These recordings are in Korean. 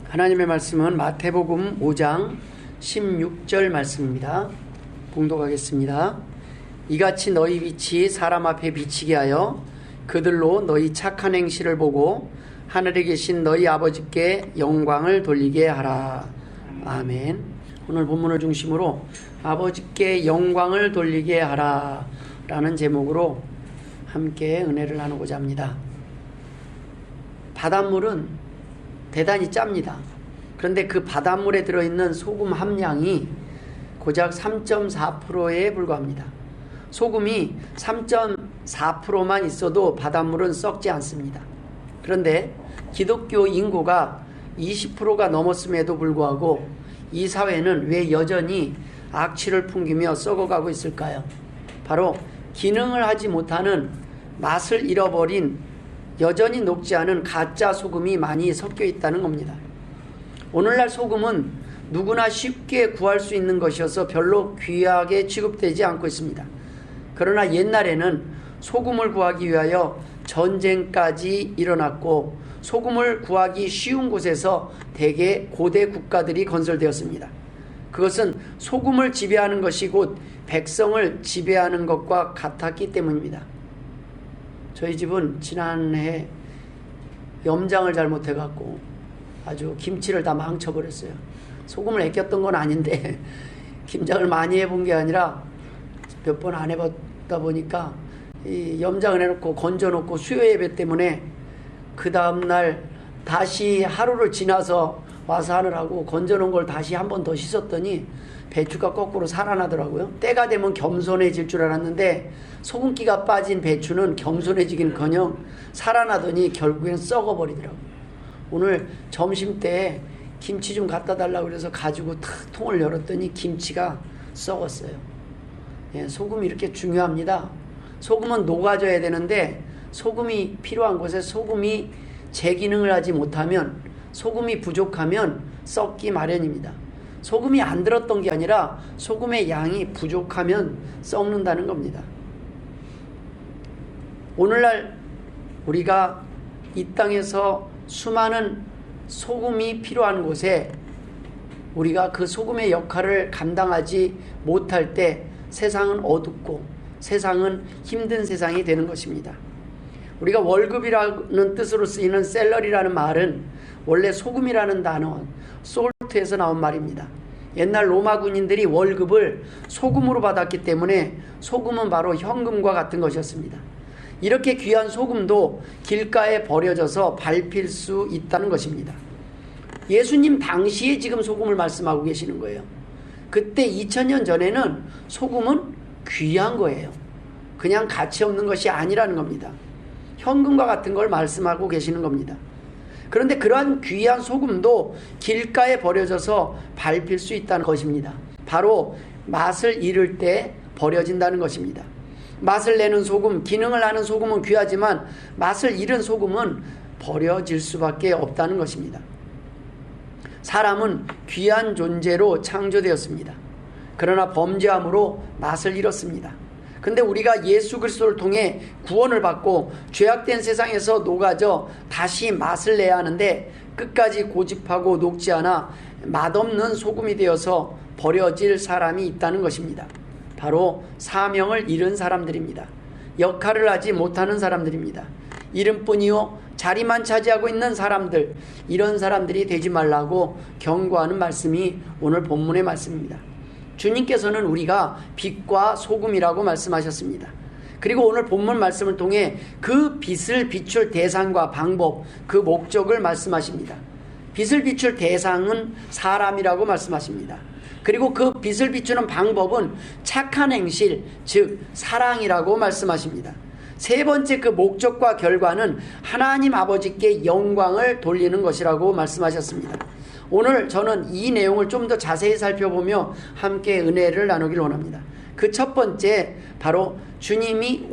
하나님의 말씀은 마태복음 5장 16절 말씀입니다. 봉독하겠습니다. 이같이 너희 빛이 사람 앞에 비치게 하여 그들로 너희 착한 행실을 보고 하늘에 계신 너희 아버지께 영광을 돌리게 하라. 아멘. 오늘 본문을 중심으로 아버지께 영광을 돌리게 하라 라는 제목으로 함께 은혜를 나누고자 합니다. 바닷물은 대단히 짭니다. 그런데 그 바닷물에 들어있는 소금 함량이 고작 3.4%에 불과합니다. 소금이 3.4%만 있어도 바닷물은 썩지 않습니다. 그런데 기독교 인구가 20%가 넘었음에도 불구하고 이 사회는 왜 여전히 악취를 풍기며 썩어가고 있을까요? 바로 기능을 하지 못하는, 맛을 잃어버린, 여전히 녹지 않은 가짜 소금이 많이 섞여 있다는 겁니다. 오늘날 소금은 누구나 쉽게 구할 수 있는 것이어서 별로 귀하게 취급되지 않고 있습니다. 그러나 옛날에는 소금을 구하기 위하여 전쟁까지 일어났고 소금을 구하기 쉬운 곳에서 대개 고대 국가들이 건설되었습니다. 그것은 소금을 지배하는 것이 곧 백성을 지배하는 것과 같았기 때문입니다. 저희 집은 지난해 염장을 잘못해갖고 아주 김치를 다 망쳐버렸어요. 소금을 아꼈던 건 아닌데 김장을 많이 해본 게 아니라 몇 번 안 해봤다 보니까 이 염장을 해놓고 건져놓고 수요 예배 때문에 그 다음날 다시 하루를 지나서 와서 하느라고 건져놓은 걸 다시 한 번 더 씻었더니 배추가 거꾸로 살아나더라고요. 때가 되면 겸손해질 줄 알았는데 소금기가 빠진 배추는 겸손해지긴커녕 살아나더니 결국엔 썩어버리더라고요. 오늘 점심때 김치 좀 갖다 달라고 그래서 가지고 탁 통을 열었더니 김치가 썩었어요. 예, 소금이 이렇게 중요합니다. 소금은 녹아져야 되는데 소금이 필요한 곳에 소금이 제 기능을 하지 못하면, 소금이 부족하면 썩기 마련입니다. 소금이 안 들었던 게 아니라 소금의 양이 부족하면 썩는다는 겁니다. 오늘날 우리가 이 땅에서 수많은 소금이 필요한 곳에 우리가 그 소금의 역할을 감당하지 못할 때 세상은 어둡고 세상은 힘든 세상이 되는 것입니다. 우리가 월급이라는 뜻으로 쓰이는 셀러리라는 말은 원래 소금이라는 단어, 솔트에서 나온 말입니다. 옛날 로마 군인들이 월급을 소금으로 받았기 때문에 소금은 바로 현금과 같은 것이었습니다. 이렇게 귀한 소금도 길가에 버려져서 밟힐 수 있다는 것입니다. 예수님 당시에 지금 소금을 말씀하고 계시는 거예요. 그때 2000년 전에는 소금은 귀한 거예요. 그냥 가치 없는 것이 아니라는 겁니다. 현금과 같은 걸 말씀하고 계시는 겁니다. 그런데 그러한 귀한 소금도 길가에 버려져서 밟힐 수 있다는 것입니다. 바로 맛을 잃을 때 버려진다는 것입니다. 맛을 내는 소금, 기능을 하는 소금은 귀하지만 맛을 잃은 소금은 버려질 수밖에 없다는 것입니다. 사람은 귀한 존재로 창조되었습니다. 그러나 범죄함으로 맛을 잃었습니다. 근데 우리가 예수 그리스도를 통해 구원을 받고 죄악된 세상에서 녹아져 다시 맛을 내야 하는데 끝까지 고집하고 녹지 않아 맛없는 소금이 되어서 버려질 사람이 있다는 것입니다. 바로 사명을 잃은 사람들입니다. 역할을 하지 못하는 사람들입니다. 이름뿐이요 자리만 차지하고 있는 사람들, 이런 사람들이 되지 말라고 경고하는 말씀이 오늘 본문의 말씀입니다. 주님께서는 우리가 빛과 소금이라고 말씀하셨습니다. 그리고 오늘 본문 말씀을 통해 그 빛을 비출 대상과 방법, 그 목적을 말씀하십니다. 빛을 비출 대상은 사람이라고 말씀하십니다. 그리고 그 빛을 비추는 방법은 착한 행실, 즉 사랑이라고 말씀하십니다. 세 번째 그 목적과 결과는 하나님 아버지께 영광을 돌리는 것이라고 말씀하셨습니다. 오늘 저는 이 내용을 좀 더 자세히 살펴보며 함께 은혜를 나누길 원합니다. 그 첫 번째, 바로 주님이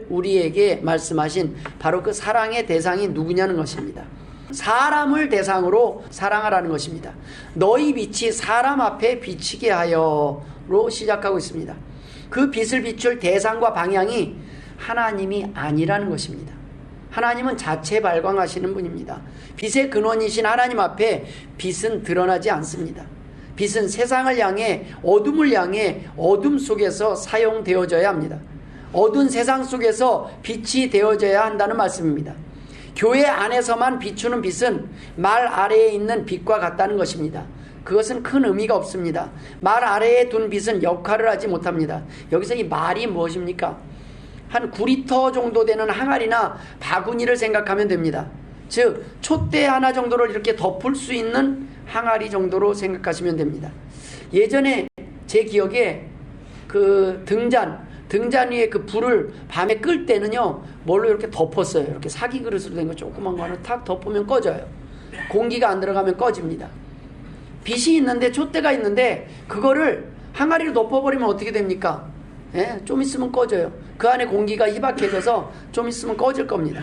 우리에게 말씀하신 바로 그 사랑의 대상이 누구냐는 것입니다. 사람을 대상으로 사랑하라는 것입니다. 너희 빛이 사람 앞에 비치게 하여로 시작하고 있습니다. 그 빛을 비출 대상과 방향이 하나님이 아니라는 것입니다. 하나님은 자체 발광하시는 분입니다. 빛의 근원이신 하나님 앞에 빛은 드러나지 않습니다. 빛은 세상을 향해 어둠을 향해 어둠 속에서 사용되어져야 합니다. 어두운 세상 속에서 빛이 되어져야 한다는 말씀입니다. 교회 안에서만 비추는 빛은 말 아래에 있는 빛과 같다는 것입니다. 그것은 큰 의미가 없습니다. 말 아래에 둔 빛은 역할을 하지 못합니다. 여기서 이 말이 무엇입니까? 한 9리터 정도 되는 항아리나 바구니를 생각하면 됩니다. 즉 촛대 하나 정도를 이렇게 덮을 수 있는 항아리 정도로 생각하시면 됩니다. 예전에 제 기억에 그 등잔 위에 그 불을 밤에 끌 때는요, 뭘로 이렇게 덮었어요. 이렇게 사기 그릇으로 된 거 조그만 거 하나 탁 덮으면 꺼져요. 공기가 안 들어가면 꺼집니다. 빛이 있는데, 촛대가 있는데, 그거를 항아리로 덮어버리면 어떻게 됩니까? 예? 좀 있으면 꺼져요. 그 안에 공기가 희박해져서 좀 있으면 꺼질 겁니다.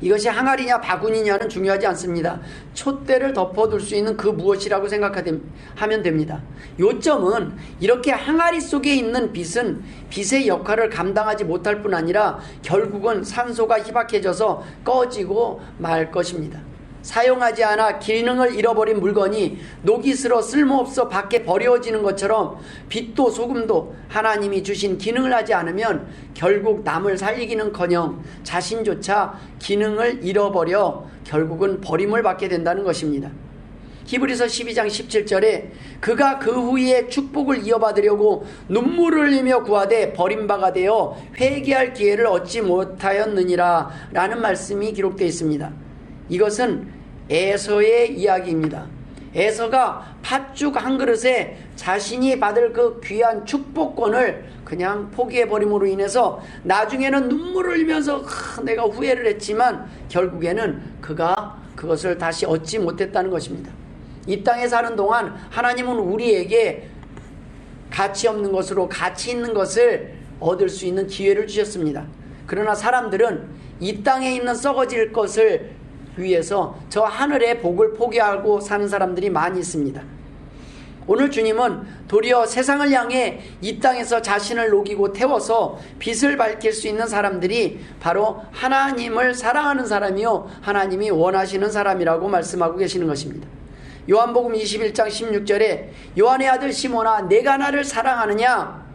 이것이 항아리냐 바구니냐는 중요하지 않습니다. 촛대를 덮어둘 수 있는 그 무엇이라고 생각하면 됩니다. 요점은 이렇게 항아리 속에 있는 빛은 빛의 역할을 감당하지 못할 뿐 아니라 결국은 산소가 희박해져서 꺼지고 말 것입니다. 사용하지 않아 기능을 잃어버린 물건이 녹이 슬어 쓸모없어 밖에 버려지는 것처럼 빛도 소금도 하나님이 주신 기능을 하지 않으면 결국 남을 살리기는커녕 자신조차 기능을 잃어버려 결국은 버림을 받게 된다는 것입니다. 히브리서 12장 17절에 그가 그 후에 축복을 이어받으려고 눈물을 흘리며 구하되 버림바가 되어 회개할 기회를 얻지 못하였느니라 라는 말씀이 기록되어 있습니다. 이것은 에서의 이야기입니다. 에서가 팥죽 한 그릇에 자신이 받을 그 귀한 축복권을 그냥 포기해버림으로 인해서 나중에는 눈물을 흘리면서 내가 후회를 했지만 결국에는 그가 그것을 다시 얻지 못했다는 것입니다. 이 땅에 사는 동안 하나님은 우리에게 가치 없는 것으로 가치 있는 것을 얻을 수 있는 기회를 주셨습니다. 그러나 사람들은 이 땅에 있는 썩어질 것을 위해서 저 하늘의 복을 포기하고 사는 사람들이 많이 있습니다. 오늘 주님은 도리어 세상을 향해 이 땅에서 자신을 녹이고 태워서 빛을 밝힐 수 있는 사람들이 바로 하나님을 사랑하는 사람이요 하나님이 원하시는 사람이라고 말씀하고 계시는 것입니다. 요한복음 21장 16절에 요한의 아들 시몬아 내가 나를 사랑하느냐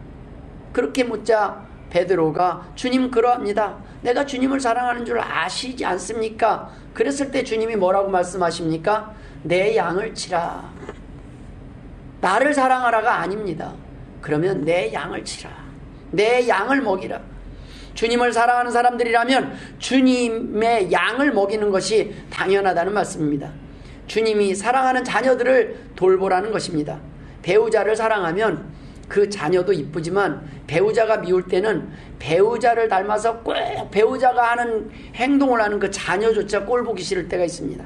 그렇게 묻자 베드로가 주님 그러합니다. 내가 주님을 사랑하는 줄 아시지 않습니까? 그랬을 때 주님이 뭐라고 말씀하십니까? 내 양을 치라. 나를 사랑하라가 아닙니다. 그러면 내 양을 치라. 내 양을 먹이라. 주님을 사랑하는 사람들이라면 주님의 양을 먹이는 것이 당연하다는 말씀입니다. 주님이 사랑하는 자녀들을 돌보라는 것입니다. 배우자를 사랑하면 그 자녀도 이쁘지만 배우자가 미울 때는 배우자를 닮아서 꼭 배우자가 하는 행동을 하는 그 자녀조차 꼴 보기 싫을 때가 있습니다.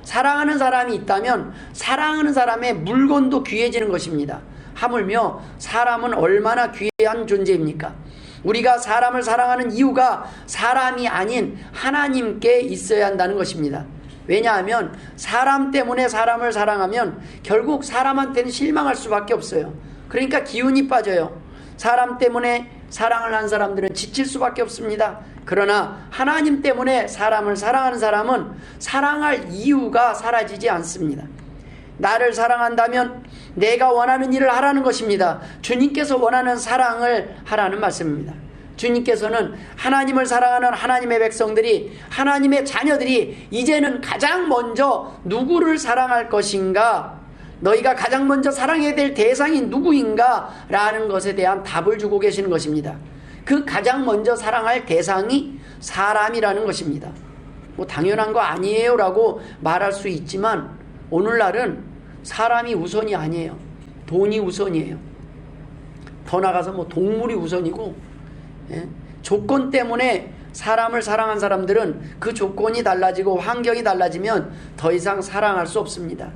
사랑하는 사람이 있다면 사랑하는 사람의 물건도 귀해지는 것입니다. 하물며 사람은 얼마나 귀한 존재입니까? 우리가 사람을 사랑하는 이유가 사람이 아닌 하나님께 있어야 한다는 것입니다. 왜냐하면 사람 때문에 사람을 사랑하면 결국 사람한테는 실망할 수밖에 없어요. 그러니까 기운이 빠져요. 사람 때문에 사랑을 한 사람들은 지칠 수밖에 없습니다. 그러나 하나님 때문에 사람을 사랑하는 사람은 사랑할 이유가 사라지지 않습니다. 나를 사랑한다면 내가 원하는 일을 하라는 것입니다. 주님께서 원하는 사랑을 하라는 말씀입니다. 주님께서는 하나님을 사랑하는 하나님의 백성들이 하나님의 자녀들이 이제는 가장 먼저 누구를 사랑할 것인가, 너희가 가장 먼저 사랑해야 될 대상이 누구인가 라는 것에 대한 답을 주고 계시는 것입니다. 그 가장 먼저 사랑할 대상이 사람이라는 것입니다. 뭐 당연한 거 아니에요 라고 말할 수 있지만 오늘날은 사람이 우선이 아니에요. 돈이 우선이에요. 더 나가서 뭐 동물이 우선이고, 조건 때문에 사람을 사랑한 사람들은 그 조건이 달라지고 환경이 달라지면 더 이상 사랑할 수 없습니다.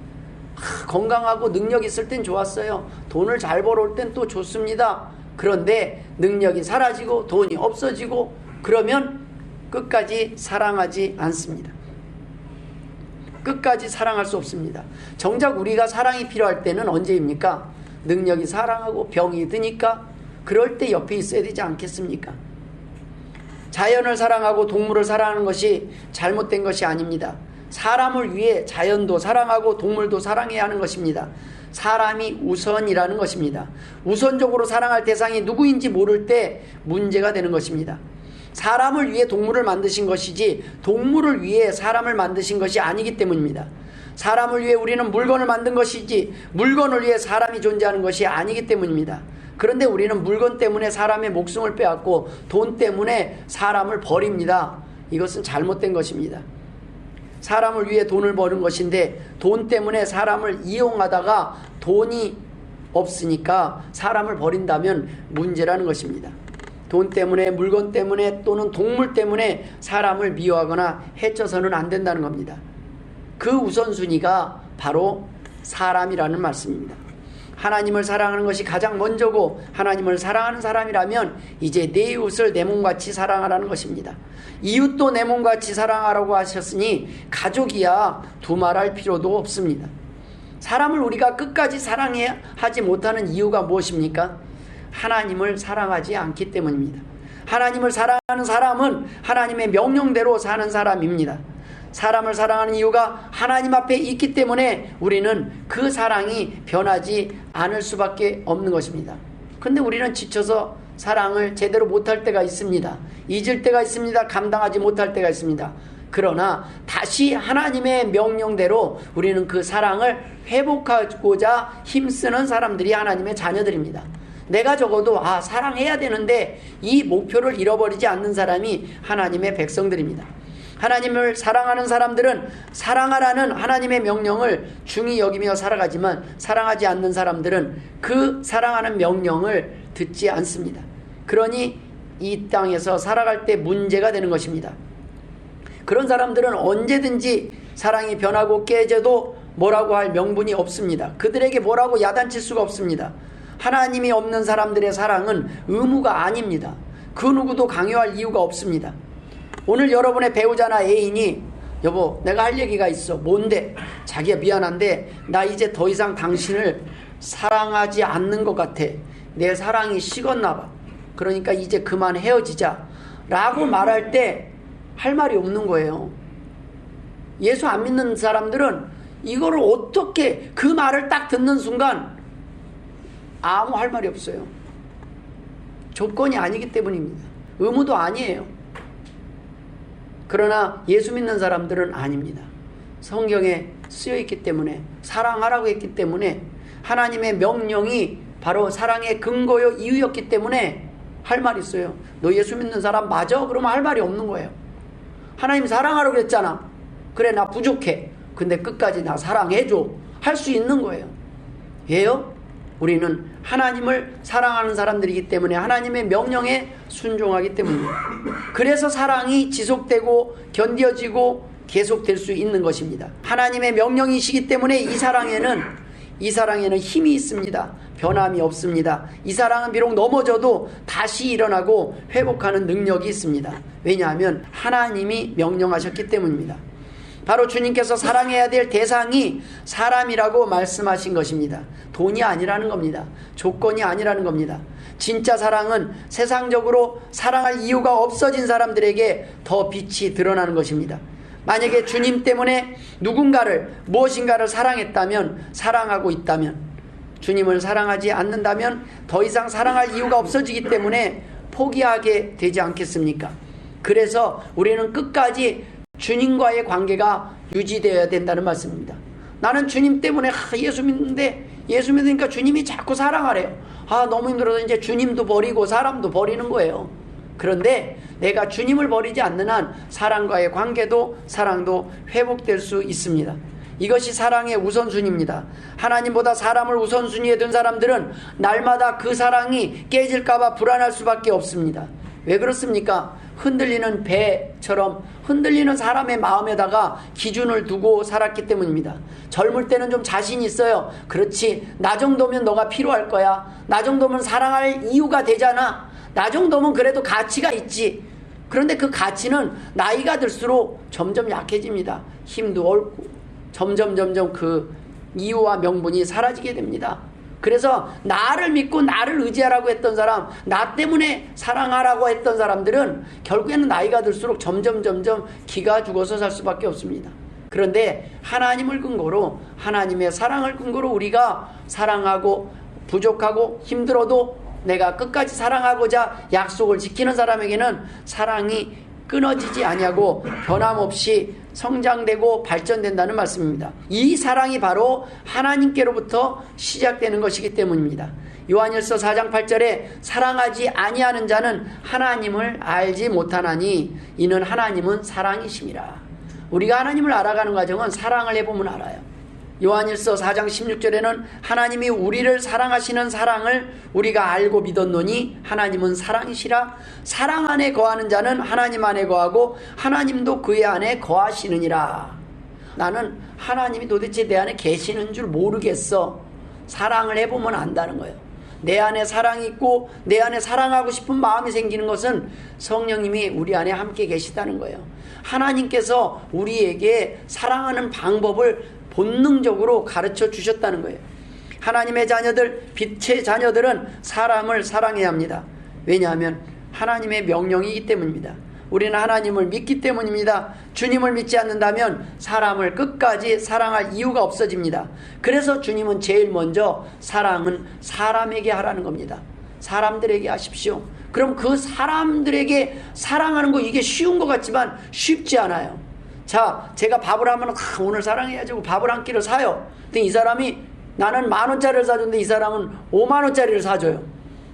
건강하고 능력 있을 땐 좋았어요. 돈을 잘 벌어올 땐 또 좋습니다. 그런데 능력이 사라지고 돈이 없어지고 그러면 끝까지 사랑하지 않습니다. 끝까지 사랑할 수 없습니다. 정작 우리가 사랑이 필요할 때는 언제입니까? 능력이 사랑하고 병이 드니까 그럴 때 옆에 있어야 되지 않겠습니까? 자연을 사랑하고 동물을 사랑하는 것이 잘못된 것이 아닙니다. 사람을 위해 자연도 사랑하고 동물도 사랑해야 하는 것입니다. 사람이 우선이라는 것입니다. 우선적으로 사랑할 대상이 누구인지 모를 때 문제가 되는 것입니다. 사람을 위해 동물을 만드신 것이지 동물을 위해 사람을 만드신 것이 아니기 때문입니다. 사람을 위해 우리는 물건을 만든 것이지 물건을 위해 사람이 존재하는 것이 아니기 때문입니다. 그런데 우리는 물건 때문에 사람의 목숨을 빼앗고 돈 때문에 사람을 버립니다. 이것은 잘못된 것입니다. 사람을 위해 돈을 버는 것인데 돈 때문에 사람을 이용하다가 돈이 없으니까 사람을 버린다면 문제라는 것입니다. 돈 때문에, 물건 때문에 또는 동물 때문에 사람을 미워하거나 해쳐서는 안 된다는 겁니다. 그 우선순위가 바로 사람이라는 말씀입니다. 하나님을 사랑하는 것이 가장 먼저고 하나님을 사랑하는 사람이라면 이제 내 이웃을 내 몸같이 사랑하라는 것입니다. 이웃도 내 몸같이 사랑하라고 하셨으니 가족이야 두말할 필요도 없습니다. 사람을 우리가 끝까지 사랑해야 하지 못하는 이유가 무엇입니까? 하나님을 사랑하지 않기 때문입니다. 하나님을 사랑하는 사람은 하나님의 명령대로 사는 사람입니다. 사람을 사랑하는 이유가 하나님 앞에 있기 때문에 우리는 그 사랑이 변하지 않을 수밖에 없는 것입니다. 그런데 우리는 지쳐서 사랑을 제대로 못할 때가 있습니다. 잊을 때가 있습니다. 감당하지 못할 때가 있습니다. 그러나 다시 하나님의 명령대로 우리는 그 사랑을 회복하고자 힘쓰는 사람들이 하나님의 자녀들입니다. 내가 적어도 사랑해야 되는데 이 목표를 잃어버리지 않는 사람이 하나님의 백성들입니다. 하나님을 사랑하는 사람들은 사랑하라는 하나님의 명령을 중히 여기며 살아가지만 사랑하지 않는 사람들은 그 사랑하는 명령을 듣지 않습니다. 그러니 이 땅에서 살아갈 때 문제가 되는 것입니다. 그런 사람들은 언제든지 사랑이 변하고 깨져도 뭐라고 할 명분이 없습니다. 그들에게 뭐라고 야단칠 수가 없습니다. 하나님이 없는 사람들의 사랑은 의무가 아닙니다. 그 누구도 강요할 이유가 없습니다. 오늘 여러분의 배우자나 애인이 여보 내가 할 얘기가 있어. 뭔데? 자기야 미안한데 나 이제 더 이상 당신을 사랑하지 않는 것 같아. 내 사랑이 식었나 봐. 그러니까 이제 그만 헤어지자 라고 말할 때 할 말이 없는 거예요. 예수 안 믿는 사람들은 이거를 어떻게 그 말을 딱 듣는 순간 아무 할 말이 없어요. 조건이 아니기 때문입니다. 의무도 아니에요. 그러나 예수 믿는 사람들은 아닙니다. 성경에 쓰여있기 때문에 사랑하라고 했기 때문에 하나님의 명령이 바로 사랑의 근거요 이유였기 때문에 할 말이 있어요. 너 예수 믿는 사람 맞아? 그러면 할 말이 없는 거예요. 하나님 사랑하라고 그랬잖아. 그래 나 부족해. 근데 끝까지 나 사랑해줘. 할 수 있는 거예요. 왜요? 우리는 하나님을 사랑하는 사람들이기 때문에 하나님의 명령에 순종하기 때문입니다. 그래서 사랑이 지속되고 견뎌지고 계속될 수 있는 것입니다. 하나님의 명령이시기 때문에 이 사랑에는 힘이 있습니다. 변함이 없습니다. 이 사랑은 비록 넘어져도 다시 일어나고 회복하는 능력이 있습니다. 왜냐하면 하나님이 명령하셨기 때문입니다. 바로 주님께서 사랑해야 될 대상이 사람이라고 말씀하신 것입니다. 돈이 아니라는 겁니다. 조건이 아니라는 겁니다. 진짜 사랑은 세상적으로 사랑할 이유가 없어진 사람들에게 더 빛이 드러나는 것입니다. 만약에 주님 때문에 누군가를 무엇인가를 사랑했다면, 사랑하고 있다면, 주님을 사랑하지 않는다면 더 이상 사랑할 이유가 없어지기 때문에 포기하게 되지 않겠습니까? 그래서 우리는 끝까지 주님과의 관계가 유지되어야 된다는 말씀입니다. 나는 주님 때문에 예수 믿으니까 주님이 자꾸 사랑하래요. 너무 힘들어서 이제 주님도 버리고 사람도 버리는 거예요. 그런데 내가 주님을 버리지 않는 한 사랑과의 관계도 사랑도 회복될 수 있습니다. 이것이 사랑의 우선순위입니다. 하나님보다 사람을 우선순위에 둔 사람들은 날마다 그 사랑이 깨질까봐 불안할 수밖에 없습니다. 왜 그렇습니까? 흔들리는 배처럼 흔들리는 사람의 마음에다가 기준을 두고 살았기 때문입니다. 젊을 때는 좀 자신이 있어요. 그렇지, 나 정도면 너가 필요할 거야. 나 정도면 사랑할 이유가 되잖아. 나 정도면 그래도 가치가 있지. 그런데 그 가치는 나이가 들수록 점점 약해집니다. 힘도 옳고 점점 그 이유와 명분이 사라지게 됩니다. 그래서 나를 믿고 나를 의지하라고 했던 사람, 나 때문에 사랑하라고 했던 사람들은 결국에는 나이가 들수록 점점 기가 죽어서 살 수밖에 없습니다. 그런데 하나님을 근거로, 하나님의 사랑을 근거로 우리가 사랑하고 부족하고 힘들어도 내가 끝까지 사랑하고자 약속을 지키는 사람에게는 사랑이 끊어지지 아니하고 변함없이 성장되고 발전된다는 말씀입니다. 이 사랑이 바로 하나님께로부터 시작되는 것이기 때문입니다. 요한일서 4장 8절에 사랑하지 아니하는 자는 하나님을 알지 못하나니 이는 하나님은 사랑이심이라. 우리가 하나님을 알아가는 과정은 사랑을 해보면 알아요. 요한일서 4장 16절에는 하나님이 우리를 사랑하시는 사랑을 우리가 알고 믿었노니 하나님은 사랑이시라. 사랑 안에 거하는 자는 하나님 안에 거하고 하나님도 그의 안에 거하시느니라. 나는 하나님이 도대체 내 안에 계시는 줄 모르겠어. 사랑을 해보면 안다는 거예요. 내 안에 사랑이 있고 내 안에 사랑하고 싶은 마음이 생기는 것은 성령님이 우리 안에 함께 계시다는 거예요. 하나님께서 우리에게 사랑하는 방법을 본능적으로 가르쳐 주셨다는 거예요. 하나님의 자녀들, 빛의 자녀들은 사람을 사랑해야 합니다. 왜냐하면 하나님의 명령이기 때문입니다. 우리는 하나님을 믿기 때문입니다. 주님을 믿지 않는다면 사람을 끝까지 사랑할 이유가 없어집니다. 그래서 주님은 제일 먼저 사랑은 사람에게 하라는 겁니다. 사람들에게 하십시오. 그럼 그 사람들에게 사랑하는 거 이게 쉬운 것 같지만 쉽지 않아요. 자, 제가 밥을 하면 오늘 사랑해야지 밥을 한 끼를 사요. 근데 이 사람이 나는 10,000원짜리를 사줬는데 이 사람은 50,000원짜리를 사줘요.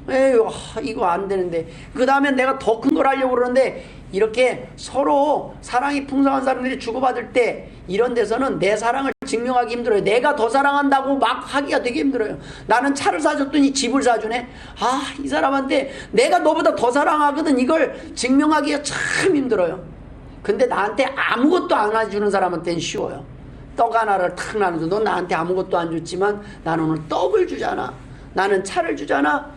에휴, 이거 안 되는데. 그 다음에 내가 더 큰 걸 하려고 그러는데 이렇게 서로 사랑이 풍성한 사람들이 주고받을 때 이런 데서는 내 사랑을 증명하기 힘들어요. 내가 더 사랑한다고 막 하기가 되게 힘들어요. 나는 차를 사줬더니 집을 사주네. 이 사람한테 내가 너보다 더 사랑하거든. 이걸 증명하기가 참 힘들어요. 근데 나한테 아무것도 안 해주는 사람한테는 쉬워요. 떡 하나를 탁 나눠줘. 너 나한테 아무것도 안 줬지만 나는 오늘 떡을 주잖아. 나는 차를 주잖아.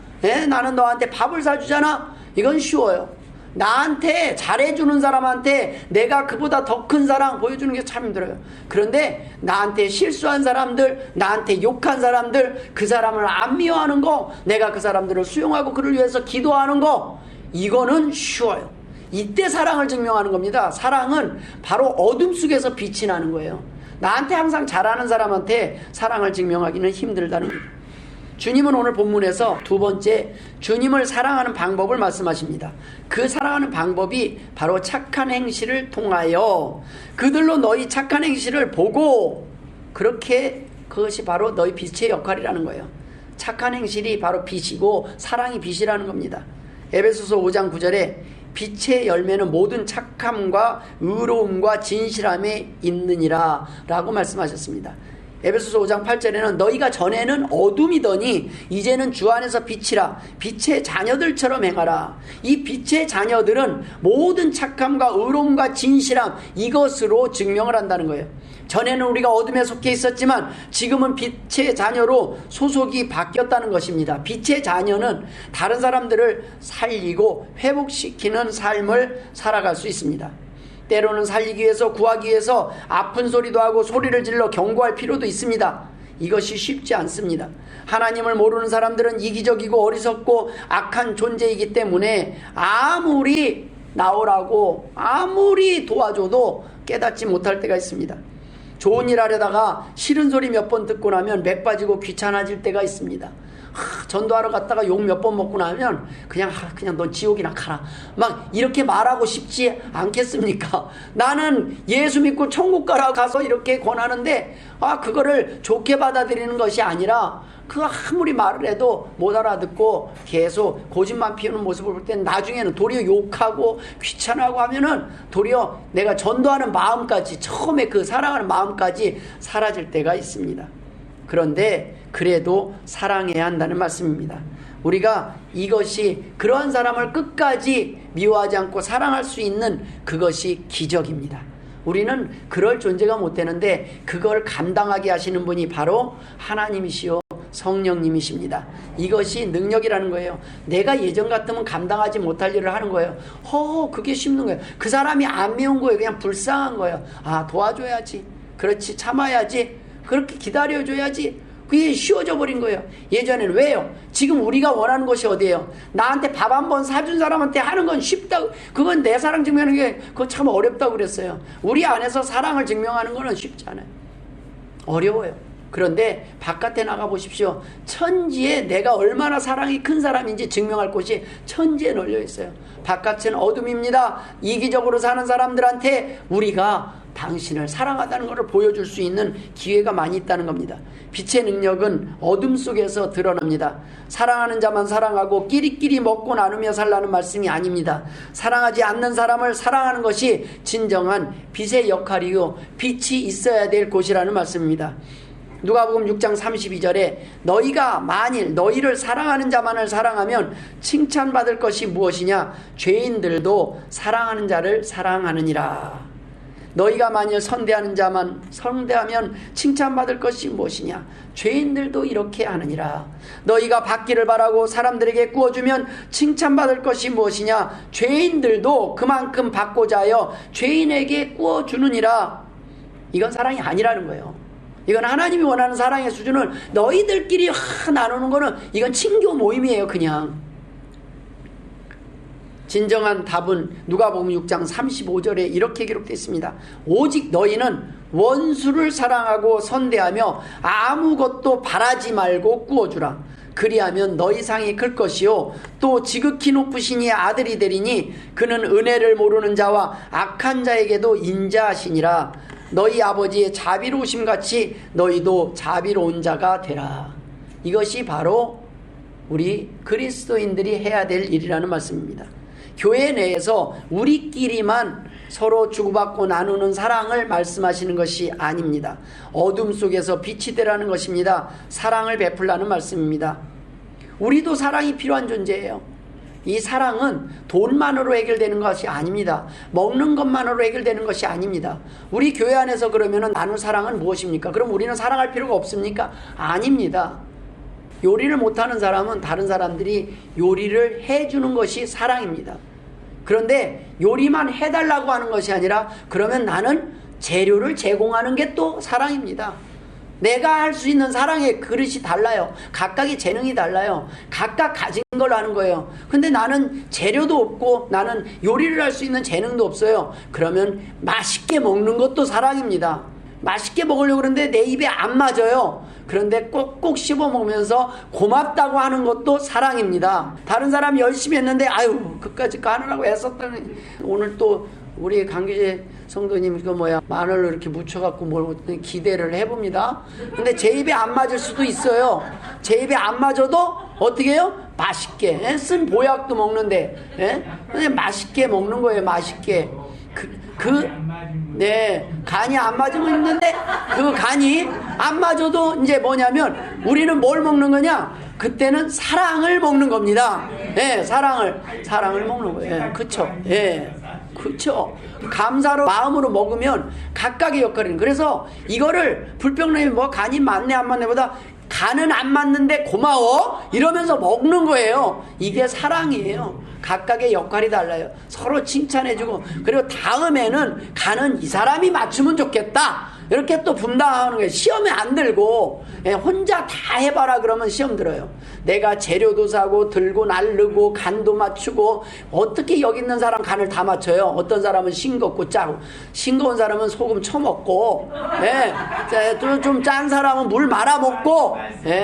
나는 너한테 밥을 사주잖아. 이건 쉬워요. 나한테 잘해주는 사람한테 내가 그보다 더 큰 사랑 보여주는 게 참 힘들어요. 그런데 나한테 실수한 사람들, 나한테 욕한 사람들, 그 사람을 안 미워하는 거, 내가 그 사람들을 수용하고 그를 위해서 기도하는 거, 이거는 쉬워요. 이때 사랑을 증명하는 겁니다. 사랑은 바로 어둠 속에서 빛이 나는 거예요. 나한테 항상 잘하는 사람한테 사랑을 증명하기는 힘들다는 거예요. 주님은 오늘 본문에서 두 번째 주님을 사랑하는 방법을 말씀하십니다. 그 사랑하는 방법이 바로 착한 행실을 통하여 그들로 너희 착한 행실을 보고, 그렇게 그것이 바로 너희 빛의 역할이라는 거예요. 착한 행실이 바로 빛이고 사랑이 빛이라는 겁니다. 에베소서 5장 9절에 빛의 열매는 모든 착함과 의로움과 진실함에 있느니라 라고 말씀하셨습니다. 에베소서 5장 8절에는 너희가 전에는 어둠이더니 이제는 주 안에서 빛이라, 빛의 자녀들처럼 행하라. 이 빛의 자녀들은 모든 착함과 의로움과 진실함, 이것으로 증명을 한다는 거예요. 전에는 우리가 어둠에 속해 있었지만 지금은 빛의 자녀로 소속이 바뀌었다는 것입니다. 빛의 자녀는 다른 사람들을 살리고 회복시키는 삶을 살아갈 수 있습니다. 때로는 살리기 위해서, 구하기 위해서 아픈 소리도 하고 소리를 질러 경고할 필요도 있습니다. 이것이 쉽지 않습니다. 하나님을 모르는 사람들은 이기적이고 어리석고 악한 존재이기 때문에 아무리 나오라고 아무리 도와줘도 깨닫지 못할 때가 있습니다. 좋은 일 하려다가 싫은 소리 몇 번 듣고 나면 맥 빠지고 귀찮아질 때가 있습니다. 전도하러 갔다가 욕 몇 번 먹고 나면 그냥 너 지옥이나 가라, 막 이렇게 말하고 싶지 않겠습니까? 나는 예수 믿고 천국 가서 이렇게 권하는데 그거를 좋게 받아들이는 것이 아니라 그 아무리 말을 해도 못 알아듣고 계속 고집만 피우는 모습을 볼 때는 나중에는 도리어 욕하고 귀찮아하고 하면은 도리어 내가 전도하는 마음까지, 처음에 그 사랑하는 마음까지 사라질 때가 있습니다. 그런데 그래도 사랑해야 한다는 말씀입니다. 우리가 이것이, 그러한 사람을 끝까지 미워하지 않고 사랑할 수 있는 그것이 기적입니다. 우리는 그럴 존재가 못 되는데 그걸 감당하게 하시는 분이 바로 하나님이시요 성령님이십니다. 이것이 능력이라는 거예요. 내가 예전 같으면 감당하지 못할 일을 하는 거예요. 그게 쉽는 거예요. 그 사람이 안 미운 거예요. 그냥 불쌍한 거예요. 도와줘야지. 그렇지, 참아야지. 그렇게 기다려줘야지. 그게 쉬워져 버린 거예요. 예전에는. 왜요? 지금 우리가 원하는 것이 어디예요? 나한테 밥 한 번 사준 사람한테 하는 건 쉽다고, 그건 내 사랑 증명하는 게 그거 참 어렵다고 그랬어요. 우리 안에서 사랑을 증명하는 거는 쉽지 않아요. 어려워요. 그런데 바깥에 나가 보십시오. 천지에 내가 얼마나 사랑이 큰 사람인지 증명할 곳이 천지에 널려 있어요. 바깥은 어둠입니다. 이기적으로 사는 사람들한테 우리가 당신을 사랑하다는 것을 보여줄 수 있는 기회가 많이 있다는 겁니다. 빛의 능력은 어둠 속에서 드러납니다. 사랑하는 자만 사랑하고 끼리끼리 먹고 나누며 살라는 말씀이 아닙니다. 사랑하지 않는 사람을 사랑하는 것이 진정한 빛의 역할이요, 빛이 있어야 될 곳이라는 말씀입니다. 누가복음 6장 32절에 너희가 만일 너희를 사랑하는 자만을 사랑하면 칭찬받을 것이 무엇이냐? 죄인들도 사랑하는 자를 사랑하느니라. 너희가 만일 선대하는 자만 선대하면 칭찬받을 것이 무엇이냐? 죄인들도 이렇게 하느니라. 너희가 받기를 바라고 사람들에게 구워주면 칭찬받을 것이 무엇이냐? 죄인들도 그만큼 받고자 하여 죄인에게 구워주느니라. 이건 사랑이 아니라는 거예요. 이건 하나님이 원하는 사랑의 수준을 너희들끼리 나누는 거는 이건 친교 모임이에요. 그냥. 진정한 답은 누가복음 6장 35절에 이렇게 기록되어 있습니다. 오직 너희는 원수를 사랑하고 선대하며 아무것도 바라지 말고 구워주라. 그리하면 너희 상이 클 것이요 또 지극히 높으신 이의 아들이 되리니 그는 은혜를 모르는 자와 악한 자에게도 인자하시니라. 너희 아버지의 자비로우심같이 너희도 자비로운 자가 되라. 이것이 바로 우리 그리스도인들이 해야 될 일이라는 말씀입니다. 교회 내에서 우리끼리만 서로 주고받고 나누는 사랑을 말씀하시는 것이 아닙니다. 어둠 속에서 빛이 되라는 것입니다. 사랑을 베풀라는 말씀입니다. 우리도 사랑이 필요한 존재예요. 이 사랑은 돈만으로 해결되는 것이 아닙니다. 먹는 것만으로 해결되는 것이 아닙니다. 우리 교회 안에서 그러면 나눌 사랑은 무엇입니까? 그럼 우리는 사랑할 필요가 없습니까? 아닙니다. 요리를 못하는 사람은 다른 사람들이 요리를 해주는 것이 사랑입니다. 그런데 요리만 해달라고 하는 것이 아니라 그러면 나는 재료를 제공하는 게 또 사랑입니다. 내가 할 수 있는 사랑의 그릇이 달라요. 각각의 재능이 달라요. 각각 가진 걸 하는 거예요. 근데 나는 재료도 없고 나는 요리를 할 수 있는 재능도 없어요. 그러면 맛있게 먹는 것도 사랑입니다. 맛있게 먹으려고 그러는데 내 입에 안 맞아요. 그런데 꼭꼭 씹어 먹으면서 고맙다고 하는 것도 사랑입니다. 다른 사람이 열심히 했는데 아유 그까짓 거 하느라고 애썼더니 오늘 또 우리 강규재 성도님 마늘로 이렇게 묻혀갖고 뭘 기대를 해봅니다. 근데 제 입에 안 맞을 수도 있어요. 제 입에 안 맞아도 어떻게 해요? 맛있게 쓴 보약도 먹는데 근데 맛있게 먹는 거예요. 맛있게 간이 안 맞으면 있는데 그 간이 안 맞아도 이제 뭐냐면 우리는 뭘 먹는 거냐? 그때는 사랑을 먹는 겁니다. 사랑을 먹는 거예요. 그쵸? 그쵸? 감사로 마음으로 먹으면 각각의 역할은 그래서 이거를 불평님이 뭐 간이 맞네 안 맞네보다 간은 안 맞는데 고마워 이러면서 먹는 거예요. 이게 사랑이에요. 각각의 역할이 달라요. 서로 칭찬해주고 그리고 다음에는 간은 이 사람이 맞추면 좋겠다 이렇게 또 분담하는 거예요. 시험에 안 들고 혼자 다 해봐라 그러면 시험 들어요. 내가 재료도 사고 들고 나르고 간도 맞추고 어떻게 여기 있는 사람 간을 다 맞춰요. 어떤 사람은 싱겁고 짜고 싱거운 사람은 소금 쳐먹고 좀 짠 사람은 물 말아 먹고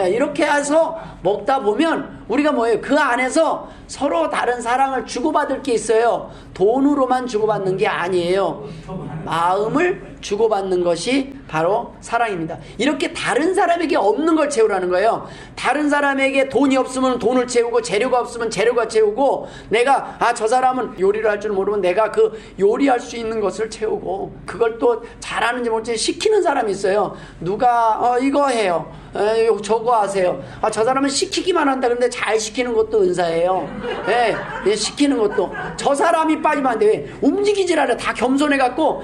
이렇게 해서 먹다 보면 우리가 뭐예요? 그 안에서 서로 다른 사랑을 주고받을 게 있어요. 돈으로만 주고받는 게 아니에요. 마음을 주고받는 것이 바로 사랑입니다. 이렇게 다른 사람에게 없는 걸 채우라는 거예요. 다른 사람에게 돈이 없으면 돈을 채우고 재료가 없으면 재료가 채우고 내가 저 사람은 요리를 할 줄 모르면 내가 그 요리할 수 있는 것을 채우고 그걸 또 잘하는지 모르지 시키는 사람이 있어요. 누가 이거 해요. 저거 하세요. 저 사람은 시키기만 한다 그런데 잘 시키는 것도 은사예요. 시키는 것도 저 사람이 빠지면 안 돼. 왜? 움직이질 않아. 다 겸손해갖고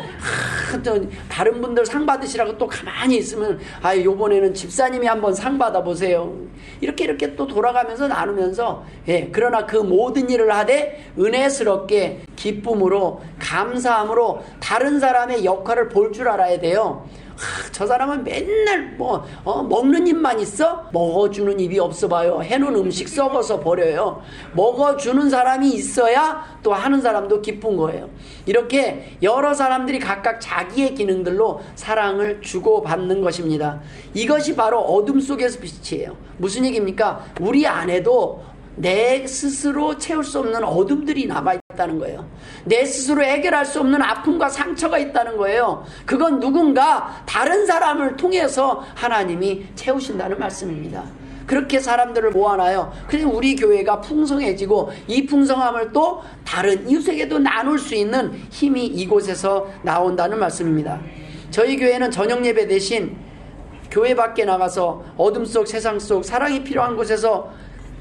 다른 분들 상 받으시라고 또 가만히 있으면 요번에는 집사님이 한번 상 받아보세요. 이렇게 또 돌아가면서 나누면서 그러나 그 모든 일을 하되 은혜스럽게 기쁨으로 감사함으로 다른 사람의 역할을 볼 줄 알아야 돼요. 저 사람은 맨날 먹는 입만 있어? 먹어주는 입이 없어 봐요. 해놓은 음식 썩어서 버려요. 먹어주는 사람이 있어야 또 하는 사람도 기쁜 거예요. 이렇게 여러 사람들이 각각 자기의 기능들로 사랑을 주고받는 것입니다. 이것이 바로 어둠 속에서 빛이에요. 무슨 얘기입니까? 우리 안에도 내 스스로 채울 수 없는 어둠들이 남아있다는 거예요. 내 스스로 해결할 수 없는 아픔과 상처가 있다는 거예요. 그건 누군가 다른 사람을 통해서 하나님이 채우신다는 말씀입니다. 그렇게 사람들을 모아놔요. 그래서 우리 교회가 풍성해지고 이 풍성함을 또 다른 이웃에게도 나눌 수 있는 힘이 이곳에서 나온다는 말씀입니다. 저희 교회는 저녁 예배 대신 교회 밖에 나가서 어둠 속 세상 속 사랑이 필요한 곳에서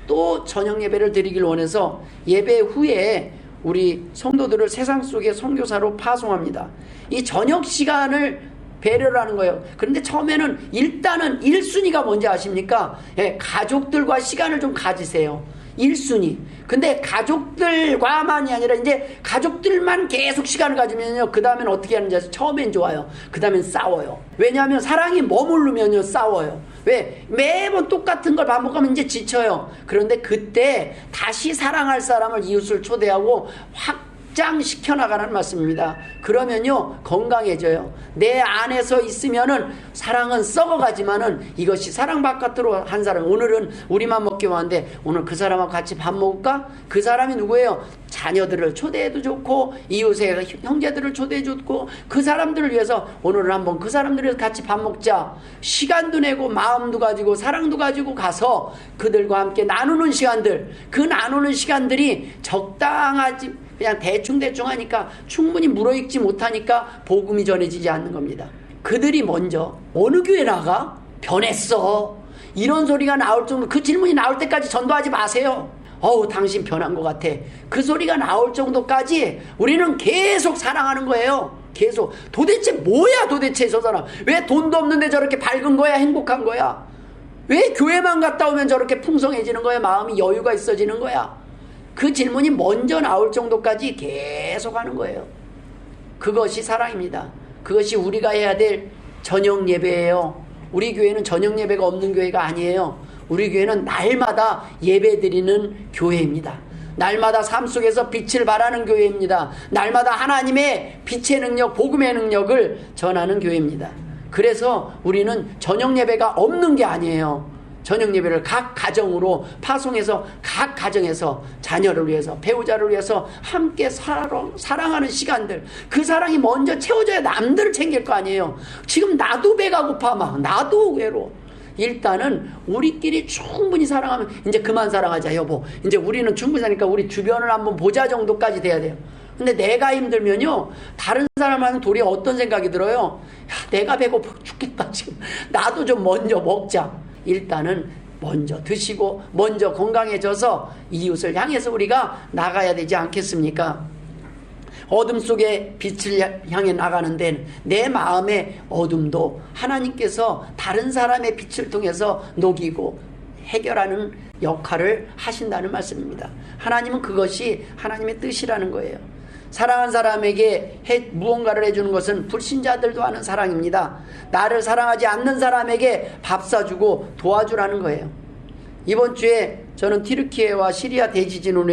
또 저녁 예배를 드리길 원해서 예배 후에 우리 성도들을 세상 속에 선교사로 파송합니다. 이 저녁 시간을 배려를 하는 거예요. 그런데 처음에는 일단은 1순위가 뭔지 아십니까? 가족들과 시간을 좀 가지세요. 1순위. 근데 가족들과만이 아니라 이제 가족들만 계속 시간을 가지면요, 그 다음엔 어떻게 하는지 아세요? 처음엔 좋아요. 그 다음엔 싸워요. 왜냐하면 사랑이 머무르면요 싸워요. 왜? 매번 똑같은 걸 반복하면 이제 지쳐요. 그런데 그때 다시 사랑할 사람을, 이웃을 초대하고 확장시켜 나가는 말씀입니다. 그러면요 건강해져요. 내 안에서 있으면은 사랑은 썩어가지만은 이것이 사랑 바깥으로 한 사람, 오늘은 우리만 먹기 왔는데 오늘 그 사람하고 같이 밥 먹을까? 그 사람이 누구예요? 자녀들을 초대해도 좋고 이웃의 형제들을 초대해 줬고 그 사람들을 위해서 오늘은 한번 그 사람들을 같이 밥 먹자. 시간도 내고 마음도 가지고 사랑도 가지고 가서 그들과 함께 나누는 시간들, 그 나누는 시간들이 적당하지 그냥 대충대충 하니까 충분히 물어익지 못하니까 복음이 전해지지 않는 겁니다. 그들이 먼저 어느 교회 나가? 변했어. 이런 소리가 나올 정도, 그 질문이 나올 때까지 전도하지 마세요. 당신 변한 것 같아. 그 소리가 나올 정도까지 우리는 계속 사랑하는 거예요. 계속. 도대체 뭐야 도대체 저 사람. 왜 돈도 없는데 저렇게 밝은 거야? 행복한 거야? 왜 교회만 갔다 오면 저렇게 풍성해지는 거야? 마음이 여유가 있어지는 거야? 그 질문이 먼저 나올 정도까지 계속 하는 거예요. 그것이 사랑입니다. 그것이 우리가 해야 될 저녁 예배예요. 우리 교회는 저녁 예배가 없는 교회가 아니에요. 우리 교회는 날마다 예배 드리는 교회입니다. 날마다 삶 속에서 빛을 발하는 교회입니다. 날마다 하나님의 빛의 능력, 복음의 능력을 전하는 교회입니다. 그래서 우리는 저녁 예배가 없는 게 아니에요. 저녁 예배를 각 가정으로 파송해서 각 가정에서 자녀를 위해서, 배우자를 위해서 함께 사랑하는 시간들, 그 사랑이 먼저 채워져야 남들을 챙길 거 아니에요. 지금 나도 배가 고파, 막 나도 외로워. 일단은 우리끼리 충분히 사랑하면 이제 그만 사랑하자 여보. 이제 우리는 충분히 사니까 우리 주변을 한번 보자 정도까지 돼야 돼요. 근데 내가 힘들면요 다른 사람하는 도리어 어떤 생각이 들어요? 야, 내가 배고파 죽겠다 지금. 나도 좀 먼저 먹자. 일단은 먼저 드시고 먼저 건강해져서 이웃을 향해서 우리가 나가야 되지 않겠습니까? 어둠 속에 빛을 향해 나가는 데는 내 마음의 어둠도 하나님께서 다른 사람의 빛을 통해서 녹이고 해결하는 역할을 하신다는 말씀입니다. 하나님은 그것이 하나님의 뜻이라는 거예요. 사랑한 사람에게 무언가를 해주는 것은 불신자들도 하는 사랑입니다. 나를 사랑하지 않는 사람에게 밥 사주고 도와주라는 거예요. 이번 주에 저는 튀르키예와 시리아 대지진으로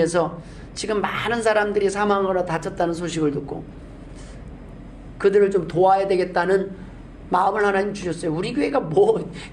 지금 많은 사람들이 사망하거나 다쳤다는 소식을 듣고 그들을 좀 도와야 되겠다는 마음을 하나님 주셨어요. 우리 교회가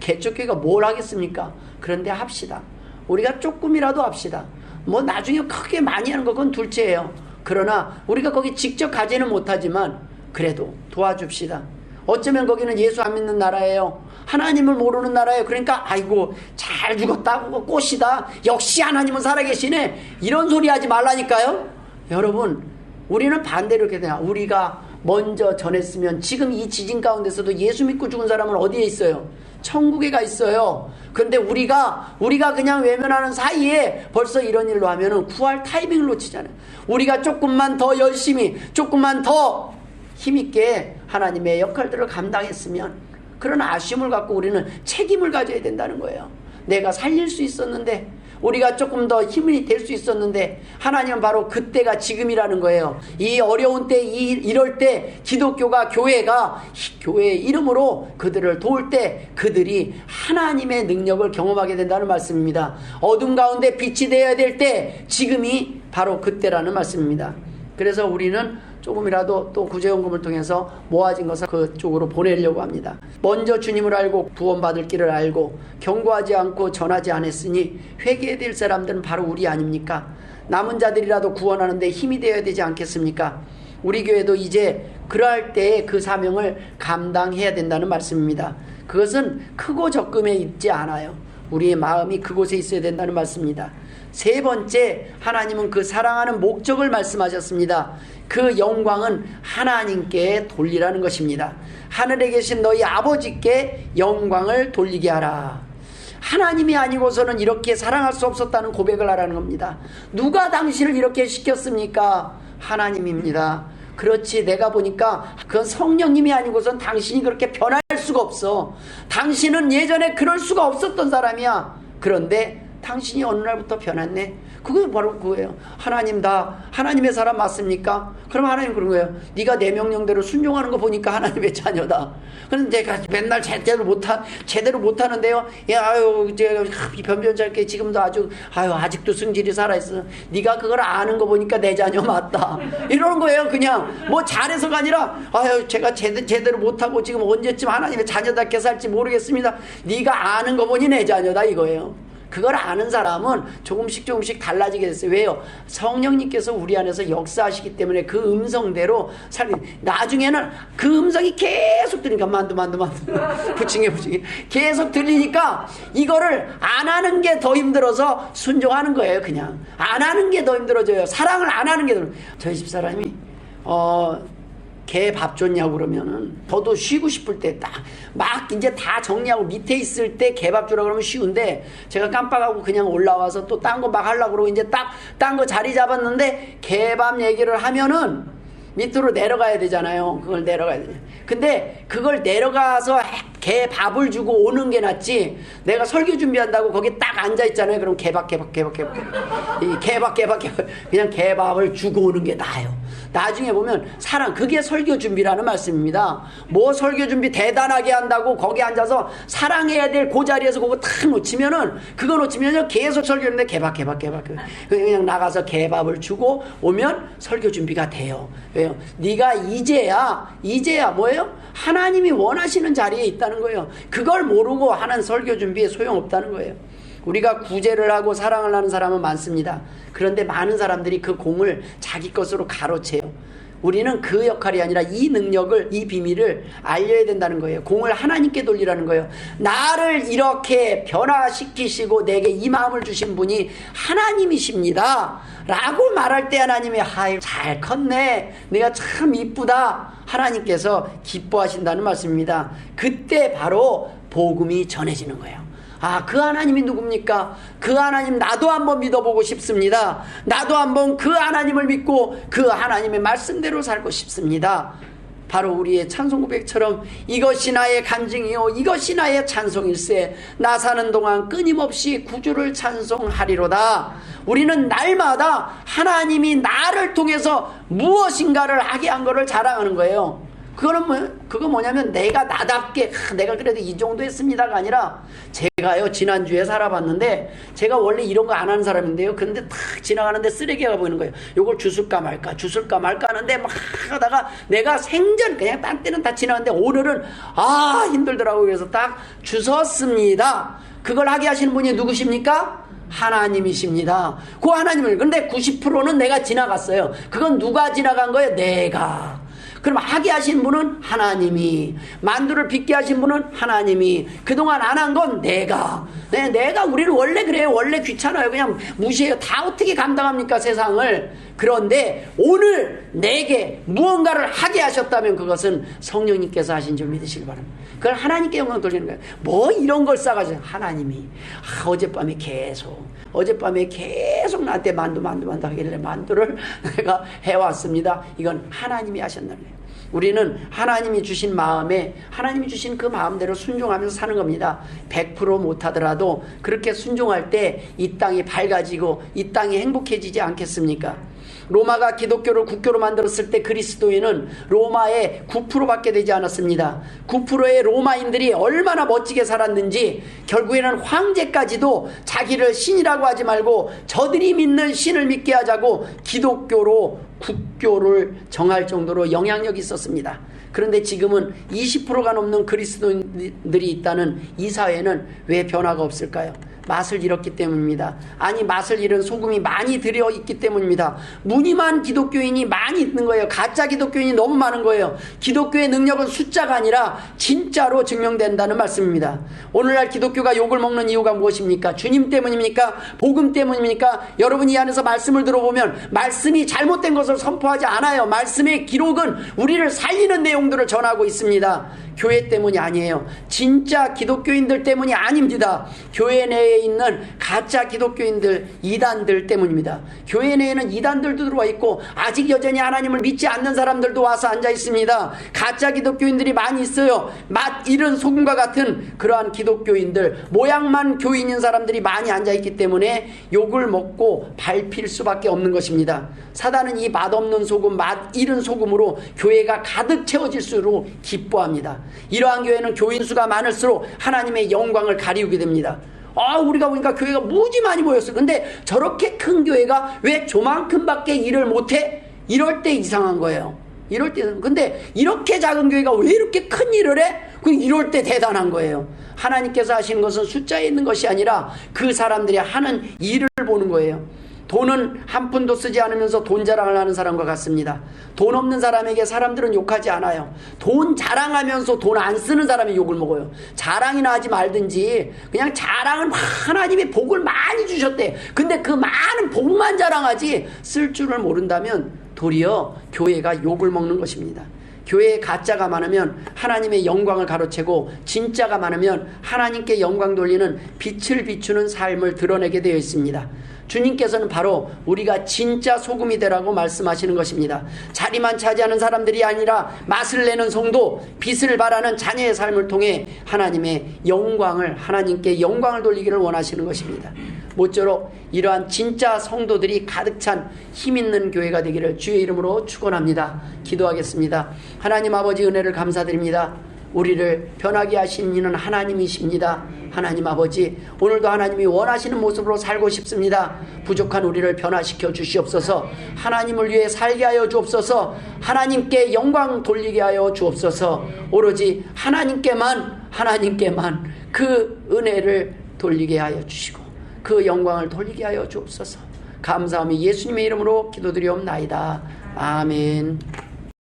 개척교회가 뭘 하겠습니까? 그런데 합시다. 우리가 조금이라도 합시다. 나중에 크게 많이 하는 건 둘째예요. 그러나 우리가 거기 직접 가지는 못하지만 그래도 도와줍시다. 어쩌면 거기는 예수 안 믿는 나라예요. 하나님을 모르는 나라예요. 그러니까 아이고 잘 죽었다고 꽃이다. 역시 하나님은 살아계시네. 이런 소리 하지 말라니까요. 여러분 우리는 반대로 이렇게 되냐. 우리가 먼저 전했으면 지금 이 지진 가운데서도 예수 믿고 죽은 사람은 어디에 있어요? 천국에 가 있어요. 그런데 우리가 그냥 외면하는 사이에 벌써 이런 일로 하면은 구할 타이밍을 놓치잖아요. 우리가 조금만 더 열심히, 조금만 더 힘있게 하나님의 역할들을 감당했으면, 그런 아쉬움을 갖고 우리는 책임을 가져야 된다는 거예요. 내가 살릴 수 있었는데 우리가 조금 더 힘이 될 수 있었는데 하나님은 바로 그때가 지금이라는 거예요. 이 어려운 때, 이럴 때 기독교가, 교회가 교회의 이름으로 그들을 도울 때 그들이 하나님의 능력을 경험하게 된다는 말씀입니다. 어둠 가운데 빛이 되어야 될 때 지금이 바로 그때라는 말씀입니다. 그래서 우리는 조금이라도 또 구제연금을 통해서 모아진 것을 그쪽으로 보내려고 합니다. 먼저 주님을 알고 구원받을 길을 알고 경고하지 않고 전하지 않았으니 회개해야 될 사람들은 바로 우리 아닙니까? 남은 자들이라도 구원하는데 힘이 되어야 되지 않겠습니까? 우리 교회도 이제 그러할 때에 그 사명을 감당해야 된다는 말씀입니다. 그것은 크고 적금에 있지 않아요. 우리의 마음이 그곳에 있어야 된다는 말씀입니다. 세 번째, 하나님은 그 사랑하는 목적을 말씀하셨습니다. 그 영광은 하나님께 돌리라는 것입니다. 하늘에 계신 너희 아버지께 영광을 돌리게 하라. 하나님이 아니고서는 이렇게 사랑할 수 없었다는 고백을 하라는 겁니다. 누가 당신을 이렇게 시켰습니까? 하나님입니다. 그렇지, 내가 보니까 그건 성령님이 아니고선 당신이 그렇게 변할 수가 없어. 당신은 예전에 그럴 수가 없었던 사람이야. 그런데 당신이 어느 날부터 변했네. 그게 바로 그거예요. 하나님, 다 하나님의 사람 맞습니까? 그럼 하나님 그런 거예요. 네가 내 명령대로 순종하는 거 보니까 하나님의 자녀다. 그런데 내가 맨날 제대로 못하는데요. 야, 아유, 제가 변변찮게 지금도 아직도 승질이 살아있어. 네가 그걸 아는 거 보니까 내 자녀 맞다. 이러는 거예요. 그냥 뭐 잘해서가 아니라, 아유, 제가 제대로 못하고 지금 언제쯤 하나님의 자녀답게 살지 모르겠습니다. 네가 아는 거 보니 내 자녀다 이거예요. 그걸 아는 사람은 조금씩 달라지게 됐어요. 왜요? 성령님께서 우리 안에서 역사하시기 때문에 그 음성대로 나중에는 그 음성이 계속 들리니까 만두 부침개 계속 들리니까 이거를 안 하는 게 더 힘들어서 순종하는 거예요. 그냥 안 하는 게 더 힘들어져요. 사랑을 안 하는 게 더. 저희 집사람이 개 밥 줬냐고 그러면은 저도 쉬고 싶을 때 막 이제 다 정리하고 밑에 있을 때 개 밥 주라 그러면 쉬운데 제가 깜빡하고 그냥 올라와서 또 딴 거 막 하려고 그러고 이제 딱 딴 거 자리 잡았는데 개밥 얘기를 하면은 밑으로 내려가야 되잖아요. 그걸 내려가야 되잖아요. 근데 그걸 내려가서 개 밥을 주고 오는 게 낫지. 내가 설교 준비한다고 거기 딱 앉아 있잖아요. 그럼 개밥 이 개밥 그냥 개밥을 주고 오는 게 나아요. 나중에 보면 그게 설교 준비라는 말씀입니다. 뭐 설교 준비 대단하게 한다고 거기 앉아서 사랑해야 될 그 자리에서 그거 탁 그거 놓치면요 계속 설교하는데 개밥 그냥 나가서 개밥을 주고 오면 설교 준비가 돼요. 왜요? 네가 이제야 뭐예요? 하나님이 원하시는 자리에 있다는 거예요. 그걸 모르고 하는 설교 준비에 소용없다는 거예요. 우리가 구제를 하고 사랑을 하는 사람은 많습니다. 그런데 많은 사람들이 그 공을 자기 것으로 가로채요. 우리는 그 역할이 아니라 이 능력을, 이 비밀을 알려야 된다는 거예요. 공을 하나님께 돌리라는 거예요. 나를 이렇게 변화시키시고 내게 이 마음을 주신 분이 하나님이십니다 라고 말할 때 하나님이 잘 컸네, 내가 참 이쁘다, 하나님께서 기뻐하신다는 말씀입니다. 그때 바로 복음이 전해지는 거예요. 그 하나님이 누굽니까? 그 하나님 나도 한번 믿어보고 싶습니다. 나도 한번 그 하나님을 믿고 그 하나님의 말씀대로 살고 싶습니다. 바로 우리의 찬송 고백처럼 이것이 나의 간증이요 이것이 나의 찬송일세. 나 사는 동안 끊임없이 구주를 찬송하리로다. 우리는 날마다 하나님이 나를 통해서 무엇인가를 하게 한 것을 자랑하는 거예요. 그거 뭐냐면 내가 나답게 내가 그래도 이 정도 했습니다가 아니라, 제가요 지난주에 살아봤는데 제가 원래 이런 거 안 하는 사람인데요. 근데 탁 지나가는데 쓰레기가 보이는 거예요. 요걸 주술까 말까 하는데 막 하다가 내가 생전 그냥 딴 때는 다 지나갔는데 오늘은 힘들더라고요. 그래서 딱 주웠습니다. 그걸 하게 하시는 분이 누구십니까? 하나님이십니다. 그 하나님을. 근데 90%는 내가 지나갔어요. 그건 누가 지나간 거예요? 내가. 그럼 하게 하신 분은 하나님이, 만두를 빚게 하신 분은 하나님이, 그동안 안 한 건 내가. 우리는 원래 그래요. 원래 귀찮아요. 그냥 무시해요. 다 어떻게 감당합니까, 세상을. 그런데 오늘 내게 무언가를 하게 하셨다면 그것은 성령님께서 하신 줄 믿으시기 바랍니다. 그걸 하나님께 영광 돌리는 거예요. 뭐 이런 걸 싸가지고 하나님이 어젯밤에 계속 나한테 만두 하길래 만두를 내가 해왔습니다. 이건 하나님이 하셨다는 거예요. 우리는 하나님이 주신 마음에 하나님이 주신 그 마음대로 순종하면서 사는 겁니다. 100% 못하더라도 그렇게 순종할 때 이 땅이 밝아지고 이 땅이 행복해지지 않겠습니까? 로마가 기독교를 국교로 만들었을 때 그리스도인은 로마의 9%밖에 되지 않았습니다. 9%의 로마인들이 얼마나 멋지게 살았는지 결국에는 황제까지도 자기를 신이라고 하지 말고 저들이 믿는 신을 믿게 하자고 기독교로 국교를 정할 정도로 영향력이 있었습니다. 그런데 지금은 20%가 넘는 그리스도인들이 있다는 이 사회는 왜 변화가 없을까요? 맛을 잃었기 때문입니다. 아니, 맛을 잃은 소금이 많이 들여있기 때문입니다. 무늬만 기독교인이 많이 있는 거예요. 가짜 기독교인이 너무 많은 거예요. 기독교의 능력은 숫자가 아니라 진짜로 증명된다는 말씀입니다. 오늘날 기독교가 욕을 먹는 이유가 무엇입니까? 주님 때문입니까? 복음 때문입니까? 여러분 이 안에서 말씀을 들어보면 말씀이 잘못된 것을 선포하지 않아요. 말씀의 기록은 우리를 살리는 내용들을 전하고 있습니다. 교회 때문이 아니에요. 진짜 기독교인들 때문이 아닙니다. 교회 내에 있는 가짜 기독교인들, 이단들 때문입니다. 교회 내에는 이단들도 들어와 있고 아직 여전히 하나님을 믿지 않는 사람들도 와서 앉아 있습니다. 가짜 기독교인들이 많이 있어요. 맛 잃은 소금과 같은 그러한 기독교인들, 모양만 교인인 사람들이 많이 앉아 있기 때문에 욕을 먹고 밟힐 수밖에 없는 것입니다. 사단은 이 맛없는 소금, 맛 잃은 소금으로 교회가 가득 채워질수록 기뻐합니다. 이러한 교회는 교인 수가 많을수록 하나님의 영광을 가리우게 됩니다. 우리가 보니까 교회가 무지 많이 모였어요. 근데 저렇게 큰 교회가 왜 조만큼밖에 일을 못해? 이럴 때 이상한 거예요. 이럴 때는. 근데 이렇게 작은 교회가 왜 이렇게 큰 일을 해? 이럴 때 대단한 거예요. 하나님께서 하시는 것은 숫자에 있는 것이 아니라 그 사람들이 하는 일을 보는 거예요. 돈은 한 푼도 쓰지 않으면서 돈 자랑을 하는 사람과 같습니다. 돈 없는 사람에게 사람들은 욕하지 않아요. 돈 자랑하면서 돈 안 쓰는 사람이 욕을 먹어요. 자랑이나 하지 말든지 그냥 자랑은 하나님이 복을 많이 주셨대. 근데 그 많은 복만 자랑하지 쓸 줄을 모른다면 도리어 교회가 욕을 먹는 것입니다. 교회에 가짜가 많으면 하나님의 영광을 가로채고 진짜가 많으면 하나님께 영광 돌리는 빛을 비추는 삶을 드러내게 되어 있습니다. 주님께서는 바로 우리가 진짜 소금이 되라고 말씀하시는 것입니다. 자리만 차지하는 사람들이 아니라 맛을 내는 성도, 빛을 발하는 자녀의 삶을 통해 하나님의 영광을, 하나님께 영광을 돌리기를 원하시는 것입니다. 모쪼록 이러한 진짜 성도들이 가득 찬 힘있는 교회가 되기를 주의 이름으로 축원합니다. 기도하겠습니다. 하나님 아버지 은혜를 감사드립니다. 우리를 변하게 하신 이는 하나님이십니다. 하나님 아버지, 오늘도 하나님이 원하시는 모습으로 살고 싶습니다. 부족한 우리를 변화시켜 주시옵소서. 하나님을 위해 살게 하여 주옵소서. 하나님께 영광 돌리게 하여 주옵소서. 오로지 하나님께만 그 은혜를 돌리게 하여 주시고 그 영광을 돌리게 하여 주옵소서. 감사하며 예수님의 이름으로 기도드리옵나이다. 아멘.